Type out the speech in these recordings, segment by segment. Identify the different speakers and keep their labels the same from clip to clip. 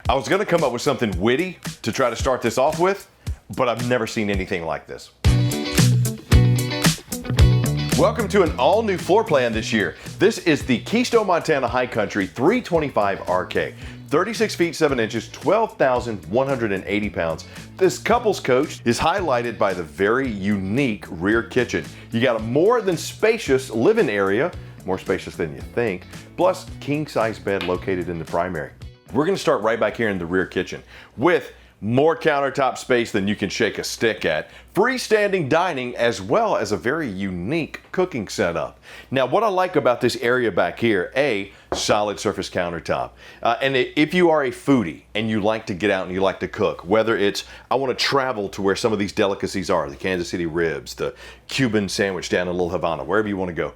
Speaker 1: I was gonna come up with something witty to try to start this off with, but I've never seen anything like this. Welcome to an all-new floor plan this year. This is the Keystone Montana High Country 325 RK. 36 feet 7 inches, 12,180 pounds. This couple's coach is highlighted by the very unique rear kitchen. You got a more than spacious living area, more spacious than you think, plus king-size bed located in the primary. We're gonna start right back here in the rear kitchen with more countertop space than you can shake a stick at, freestanding dining, as well as a very unique cooking setup. Now, what I like about this area back here, solid surface countertop. And if you are a foodie and you like to get out and you like to cook, whether it's, I want to travel to where some of these delicacies are, the Kansas City ribs, the Cuban sandwich down in Little Havana, wherever you want to go,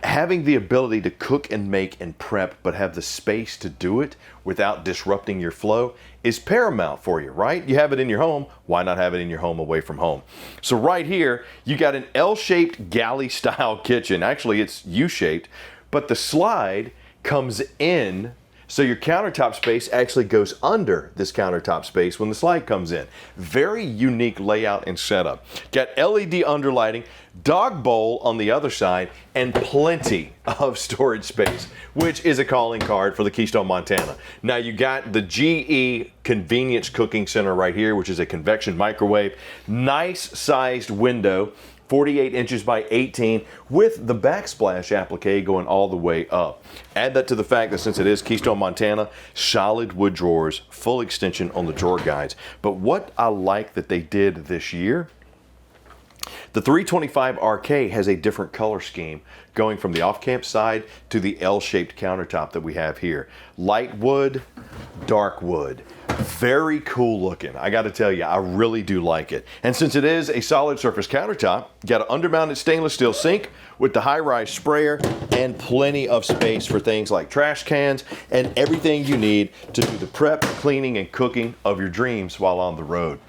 Speaker 1: having the ability to cook and make and prep, but have the space to do it without disrupting your flow is paramount for you, right? You have it in your home, why not have it in your home away from home? So right here, you got an L-shaped galley style kitchen. Actually, it's U-shaped, but the slide comes in, so your countertop space actually goes under this countertop space when the slide comes in. Very unique layout and setup. Got LED underlighting, dog bowl on the other side, and plenty of storage space, which is a calling card for the Keystone Montana. Now you got the GE Convenience Cooking Center right here, which is a convection microwave. Nice sized window. 48 inches by 18 with the backsplash applique going all the way up. Add that to the fact that since it is Keystone Montana, solid wood drawers, full extension on the drawer guides. But what I like that they did this year, the 325 RK has a different color scheme going from the off-camp side to the L-shaped countertop that we have here. Light wood, dark wood. Very cool looking. I got to tell you, I really do like it. And since it is a solid surface countertop, you got an undermounted stainless steel sink with the high-rise sprayer and plenty of space for things like trash cans and everything you need to do the prep, cleaning, and cooking of your dreams while on the road.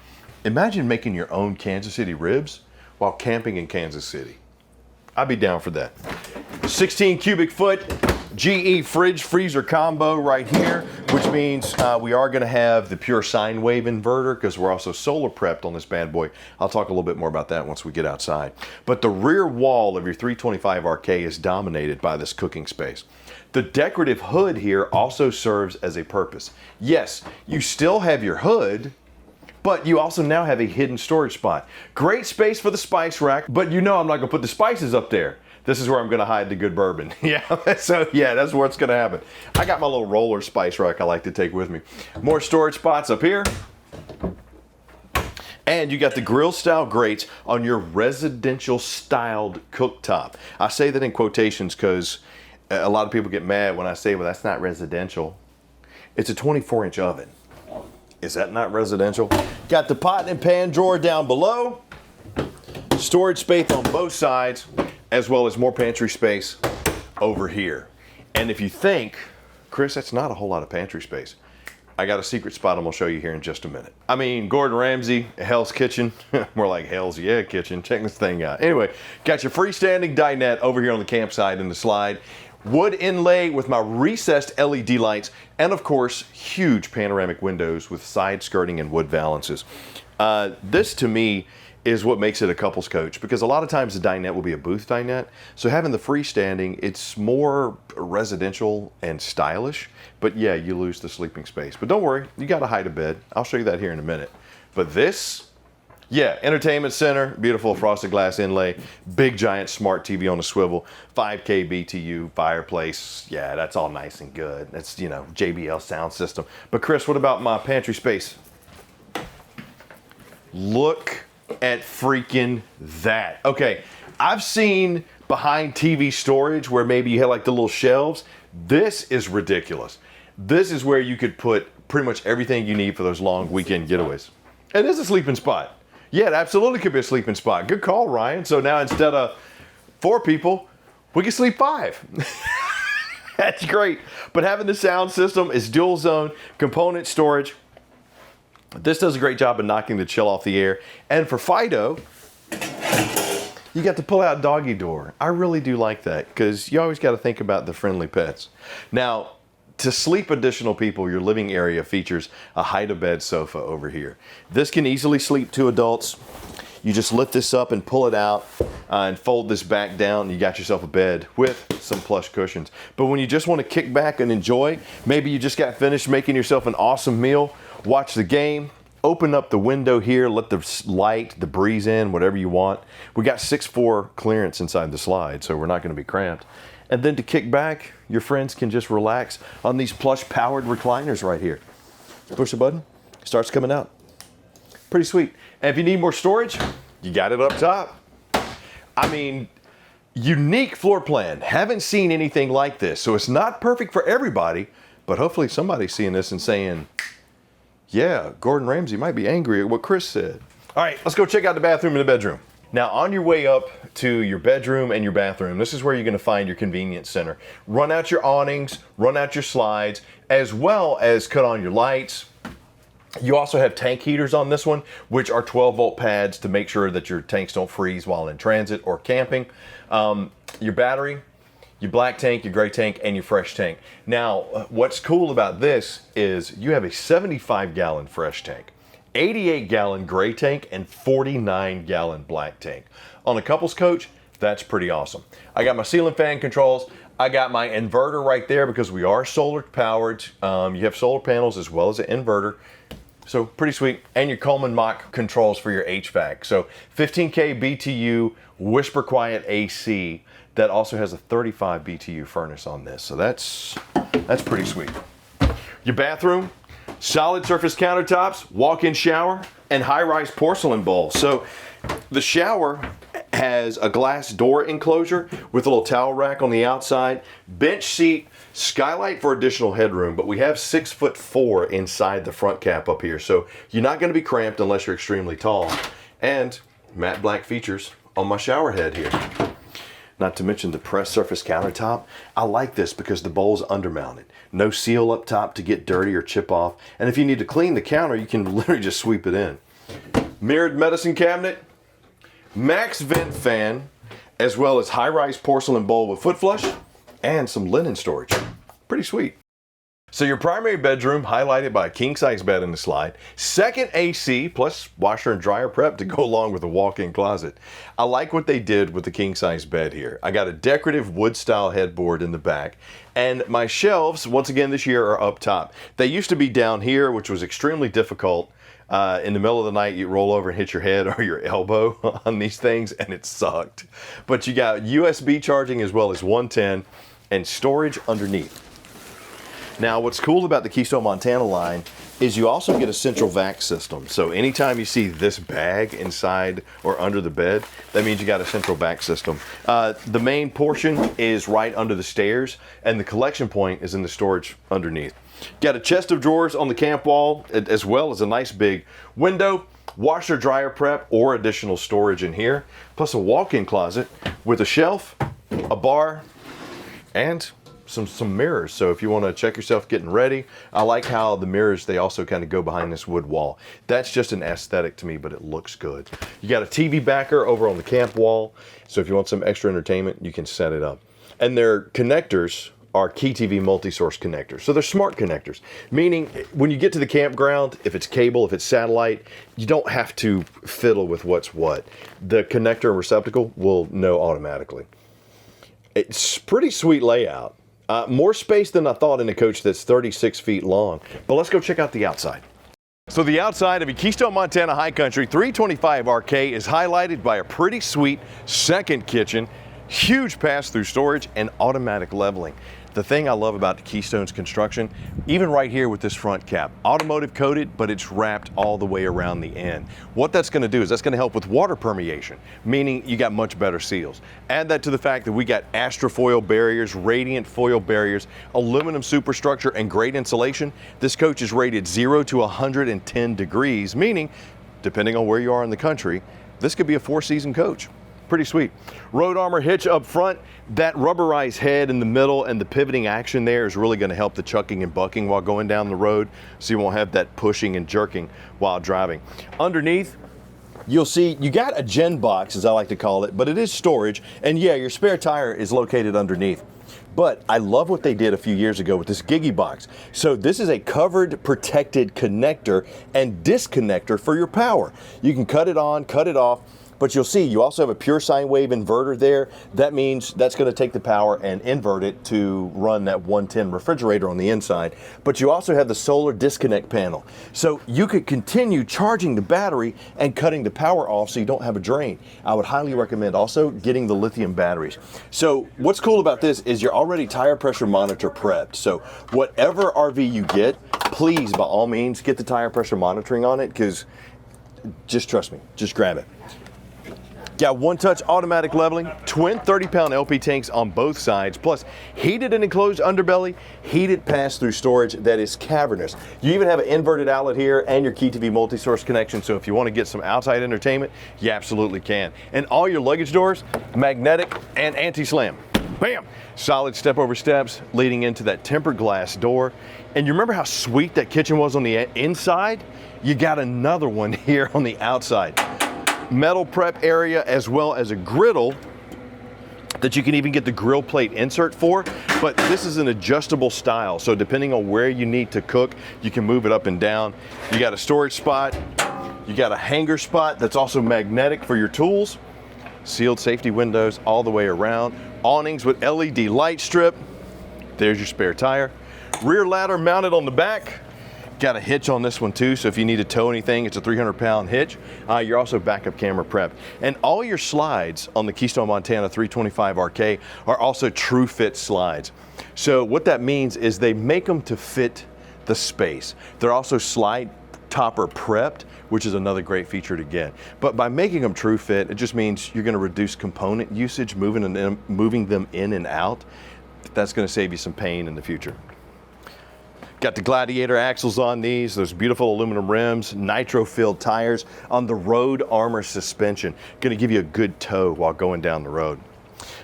Speaker 1: Imagine making your own Kansas City ribs while camping in Kansas City. I'd be down for that. 16 cubic foot GE fridge freezer combo right here, which means we are going to have the pure sine wave inverter because we're also solar prepped on this bad boy. I'll talk a little bit more about that once we get outside. But the rear wall of your 325 RK is dominated by this cooking space. The decorative hood here also serves as a purpose. Yes, you still have your hood, but you also now have a hidden storage spot. Great space for the spice rack, but you know I'm not gonna put the spices up there. This is where I'm gonna hide the good bourbon. Yeah, so yeah, that's where it's gonna happen. I got my little roller spice rack I like to take with me. More storage spots up here. And you got the grill style grates on your residential styled cooktop. I say that in quotations because a lot of people get mad when I say, well, that's not residential. It's a 24-inch oven. Is that not residential? Got the pot and pan drawer down below. Storage space on both sides, as well as more pantry space over here. And if you think, Chris, that's not a whole lot of pantry space, I got a secret spot I'm gonna show you here in just a minute. I mean, Gordon Ramsay, Hell's Kitchen. More like Hell's Yeah Kitchen. Check this thing out. Anyway, got your freestanding dinette over here on the campsite in the slide. Wood inlay with my recessed LED lights, and of course, huge panoramic windows with side skirting and wood valances. This to me is what makes it a couples coach, because a lot of times the dinette will be a booth dinette. So having the freestanding, it's more residential and stylish, but yeah, you lose the sleeping space. But don't worry, you got to hide a bed. I'll show you that here in a minute. But this, yeah, entertainment center, beautiful frosted glass inlay, big giant smart TV on a swivel, 5K BTU, fireplace. Yeah, that's all nice and good. That's, you know, JBL sound system. But Chris, what about my pantry space? Look at freaking that. Okay, I've seen behind TV storage where maybe you have like the little shelves. This is ridiculous. This is where you could put pretty much everything you need for those long weekend getaways. It is a sleeping spot. Yeah, it absolutely could be a sleeping spot. Good call, Ryan. So now instead of 4 people, we can sleep 5. That's great. But having the sound system is dual zone, component storage. This does a great job of knocking the chill off the air. And for Fido, you got to pull out doggy door. I really do like that because you always got to think about the friendly pets. Now, To sleep additional people, your living area features a hide-a-bed sofa over here. This can easily sleep 2 adults. You just lift this up and pull it out and fold this back down, and you got yourself a bed with some plush cushions. But when you just want to kick back and enjoy, maybe you just got finished making yourself an awesome meal, watch the game, open up the window here, let the light, the breeze in, whatever you want. We got 6'4" clearance inside the slide, so we're not going to be cramped. And then to kick back, your friends can just relax on these plush powered recliners right here. Push the button, starts coming out. Pretty sweet. And if you need more storage, you got it up top. I mean, unique floor plan. Haven't seen anything like this. So it's not perfect for everybody, but hopefully somebody's seeing this and saying, yeah, Gordon Ramsay might be angry at what Chris said. All right, let's go check out the bathroom and the bedroom. Now, on your way up to your bedroom and your bathroom, this is where you're gonna find your convenience center. Run out your awnings, run out your slides, as well as cut on your lights. You also have tank heaters on this one, which are 12-volt pads to make sure that your tanks don't freeze while in transit or camping. Your battery, your black tank, your gray tank, and your fresh tank. Now, what's cool about this is you have a 75-gallon fresh tank, 88-gallon gray tank, and 49-gallon black tank. On a couples coach, that's pretty awesome. I got my ceiling fan controls. I got my inverter right there because we are solar powered. You have solar panels as well as an inverter. So pretty sweet. And your Coleman Mach controls for your HVAC. So 15K BTU whisper quiet AC that also has a 35 BTU furnace on this. So that's pretty sweet. Your bathroom, solid surface countertops, walk-in shower, and high-rise porcelain bowl. So the shower has a glass door enclosure with a little towel rack on the outside, bench seat, skylight for additional headroom, but we have 6'4" inside the front cap up here, so you're not going to be cramped unless you're extremely tall. And matte black features on my shower head here. Not to mention the pressed surface countertop. I like this because the bowl's undermounted. No seal up top to get dirty or chip off. And if you need to clean the counter, you can literally just sweep it in. Mirrored medicine cabinet, max vent fan, as well as high-rise porcelain bowl with foot flush and some linen storage. Pretty sweet. So your primary bedroom highlighted by a king-size bed in the slide, second AC plus washer and dryer prep to go along with a walk-in closet. I like what they did with the king-size bed here. I got a decorative wood-style headboard in the back, and my shelves, once again this year, are up top. They used to be down here, which was extremely difficult. In the middle of the night, you roll over and hit your head or your elbow on these things, and it sucked. But you got USB charging as well as 110 and storage underneath. Now, what's cool about the Keystone Montana line is you also get a central vac system. So anytime you see this bag inside or under the bed, that means you got a central vac system. The main portion is right under the stairs, and the collection point is in the storage underneath. Got a chest of drawers on the camp wall, as well as a nice big window, washer dryer prep, or additional storage in here, plus a walk-in closet with a shelf, a bar, and some mirrors. So if you want to check yourself getting ready, I like how the mirrors, they also kind of go behind this wood wall. That's just an aesthetic to me, but it looks good. You got a TV backer over on the camp wall, so if you want some extra entertainment, you can set it up. And their connectors are Key TV multi-source connectors. So they're smart connectors, meaning when you get to the campground, if it's cable, if it's satellite, you don't have to fiddle with what's what. The connector and receptacle will know automatically. It's pretty sweet layout. More space than I thought in a coach that's 36 feet long. But let's go check out the outside. So the outside of a Keystone Montana High Country 325 RK is highlighted by a pretty sweet second kitchen, huge pass-through storage, and automatic leveling. The thing I love about the Keystone's construction, even right here with this front cap, automotive coated, but it's wrapped all the way around the end. What that's going to do is that's going to help with water permeation, meaning you got much better seals. Add that to the fact that we got Astrofoil barriers, radiant foil barriers, aluminum superstructure, and great insulation. This coach is rated 0 to 110 degrees, meaning, depending on where you are in the country, this could be a 4-season coach. Pretty sweet. Road armor hitch up front, that rubberized head in the middle and the pivoting action there is really going to help the chucking and bucking while going down the road, so you won't have that pushing and jerking while driving. Underneath, you'll see you got a gen box, as I like to call it, but it is storage, and yeah, your spare tire is located underneath. But I love what they did a few years ago with this Gigi box. So this is a covered, protected connector and disconnector for your power. You can cut it on, cut it off. But you'll see you also have a pure sine wave inverter there. That means that's going to take the power and invert it to run that 110 refrigerator on the inside. But you also have the solar disconnect panel. So you could continue charging the battery and cutting the power off so you don't have a drain. I would highly recommend also getting the lithium batteries. So what's cool about this is you're already tire pressure monitor prepped. So whatever RV you get, please by all means get the tire pressure monitoring on it, because just trust me, just grab it. Got one-touch automatic leveling, twin 30-pound LP tanks on both sides, plus heated and enclosed underbelly, heated pass-through storage that is cavernous. You even have an inverted outlet here and your Key TV multi-source connection, so if you want to get some outside entertainment, you absolutely can. And all your luggage doors, magnetic and anti-slam. Bam! Solid step-over steps leading into that tempered glass door. And you remember how sweet that kitchen was on the inside? You got another one here on the outside. Metal prep area as well as a griddle that you can even get the grill plate insert for, but this is an adjustable style, so depending on where you need to cook, you can move it up and down. You got a storage spot, you got a hanger spot that's also magnetic for your tools, sealed safety windows all the way around, awnings with LED light strip, there's your spare tire, rear ladder mounted on the back. Got a hitch on this one too, so if you need to tow anything, it's a 300-pound hitch. You're also backup camera prepped. And all your slides on the Keystone Montana 325 RK are also true fit slides. So what that means is they make them to fit the space. They're also slide topper prepped, which is another great feature to get. But by making them true fit, it just means you're gonna reduce component usage, moving them in and out. That's gonna save you some pain in the future. Got the Gladiator axles on these, those beautiful aluminum rims, nitro-filled tires on the Road Armor suspension. Gonna give you a good tow while going down the road.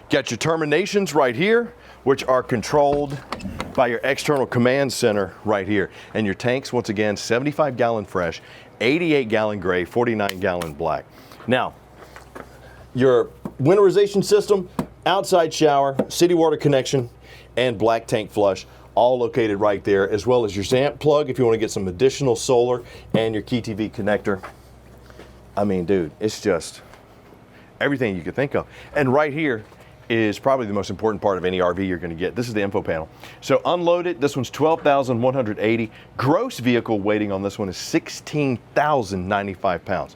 Speaker 1: Got your terminations right here, which are controlled by your external command center right here. And your tanks, once again, 75-gallon fresh, 88-gallon gray, 49-gallon black. Now, your winterization system, outside shower, city water connection, and black tank flush, all located right there, as well as your ZAMP plug if you want to get some additional solar, and your Key TV connector. I mean, dude, it's just everything you could think of. And right here is probably the most important part of any RV you're going to get. This is the info panel. So unloaded, this one's 12,180. Gross vehicle weighting on this one is 16,095 pounds.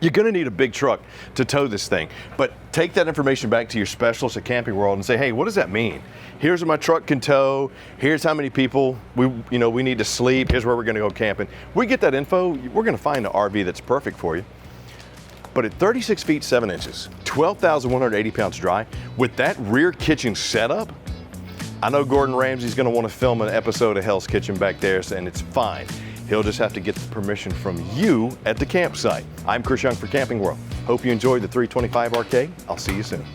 Speaker 1: You're going to need a big truck to tow this thing, but take that information back to your specialist at Camping World and say, hey, what does that mean? Here's what my truck can tow. Here's how many people we need to sleep. Here's where we're going to go camping. We get that info, we're going to find an RV that's perfect for you. But at 36 feet 7 inches, 12,180 pounds dry, with that rear kitchen setup, I know Gordon Ramsay's going to want to film an episode of Hell's Kitchen back there, and it's fine. He'll just have to get the permission from you at the campsite. I'm Chris Young for Camping World. Hope you enjoyed the 325 RK. I'll see you soon.